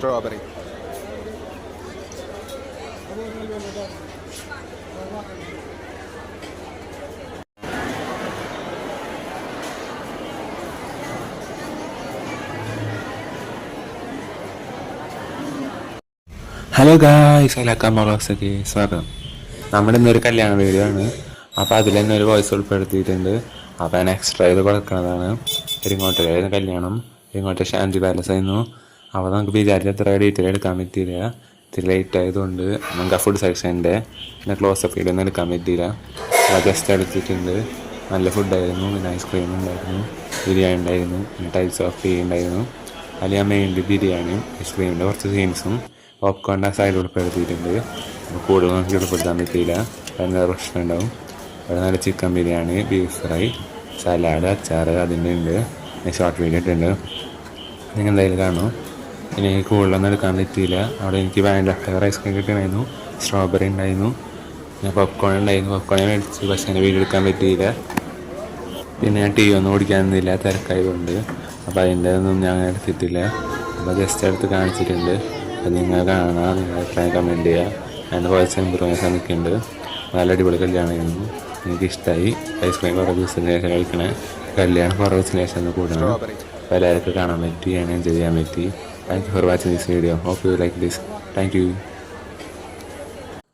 strawberry. Hello guys, എല്ലാവർക്കും വ്ളോഗ്സിലേക്ക് സ്വാഗതം. നമ്മുടെ ഇന്നൊരു കല്യാണ വീഡിയോ ആണ്. അപ്പോൾ അതിൽ തന്നെ ഒരു വോയിസ് ഉൾപ്പെടുത്തിയിട്ടുണ്ട്. അപ്പോൾ ഞാൻ എക്സ്ട്രാ ചെയ്ത് കൊടുക്കുന്നതാണ്. ഇങ്ങോട്ടായിരുന്നു കല്യാണം, ഇങ്ങോട്ട് ശാന്തി പാലസ് ആയിരുന്നു. അപ്പോൾ നമുക്ക് വിചാരിച്ച അത്ര ഡീറ്റെയിൽ എടുക്കാൻ പറ്റിയില്ല. ഇത്തിരി ലേറ്റ് ആയതുകൊണ്ട് നമുക്ക് ആ ഫുഡ് സെക്ഷൻ്റെ പിന്നെ ക്ലോസപ്പ് വീഡിയോ ഒന്നും എടുക്കാൻ പറ്റിയില്ല. അപ്പോൾ ജസ്റ്റ് എടുത്തിട്ടുണ്ട്. നല്ല ഫുഡായിരുന്നു. പിന്നെ ഐസ്ക്രീം ഉണ്ടായിരുന്നു, ബിരിയാണി ഉണ്ടായിരുന്നു, പിന്നെ ടൈപ്സ് ഓഫ് ടീ ഉണ്ടായിരുന്നു. അതിൽ ഞാൻ മെയിൻലി ബിരിയാണിയും ഐസ്ക്രീമിൻ്റെ കുറച്ച് സീൻസും പോപ്കോണിൻ്റെ സൈഡിൽ ഉൾപ്പെടുത്തിയിട്ടുണ്ട്. അപ്പോൾ കൂടുതൽ നമുക്ക് ഉൾപ്പെടുത്താൻ പറ്റിയില്ല. അതിന് പ്രശ്നം ഉണ്ടാവും. അവിടെ നല്ല chicken biryani, beef fry, salad, അച്ചാർ അതിൻ്റെ ഉണ്ട്. ഷോർട്ട് വീഡിയോ ഇട്ടുണ്ട്. നിങ്ങൾ എന്തായാലും കാണും. പിന്നെ എനിക്ക് കൂടുതലൊന്നും എടുക്കാൻ പറ്റിയില്ല. അവിടെ എനിക്ക് വാനില ഫ്ലേവർ ഐസ്ക്രീം കിട്ടണമായിരുന്നു, സ്ട്രോബെറി ഉണ്ടായിരുന്നു, പിന്നെ പോപ്കോൺ ഉണ്ടായിരുന്നു. പോപ്കോൺ മേടിച്ചു, പക്ഷേ അതിന് വീഡിയോ എടുക്കാൻ പറ്റിയില്ല. പിന്നെ ഞാൻ ടീ ഒന്നും ഓടിക്കാനൊന്നുമില്ല, തിരക്കായതുകൊണ്ട്. അപ്പോൾ അതിൻ്റെ ഒന്നും ഞാൻ എടുത്തിട്ടില്ല. അപ്പോൾ ജസ്റ്റ് എടുത്ത് കാണിച്ചിട്ടുണ്ട്. അത് നിങ്ങൾ കാണാം, നിങ്ങൾ അഭിപ്രായം കമൻറ്റ് ചെയ്യുക. അതിൻ്റെ വോയിസ് ഇമ്പ്രൂവ് ചെയ്യാൻ ശ്രമിക്കുന്നുണ്ട്. നല്ല അടിപൊളി കല്യാണമായിരുന്നു, എനിക്കിഷ്ടമായി. ഐസ്ക്രീം കുറേ ദിവസത്തിന് ശേഷം കഴിക്കണേ, കല്യാണം കുറേ ദിവസത്തിന് ശേഷം ഒന്ന് കൂടണം. അപ്പോൾ എല്ലാവർക്കും കാണാൻ പറ്റി, ഞാൻ എൻജോയ് ചെയ്യാൻ പറ്റി. Thank you for watching this video. Hope you like this. Thank U.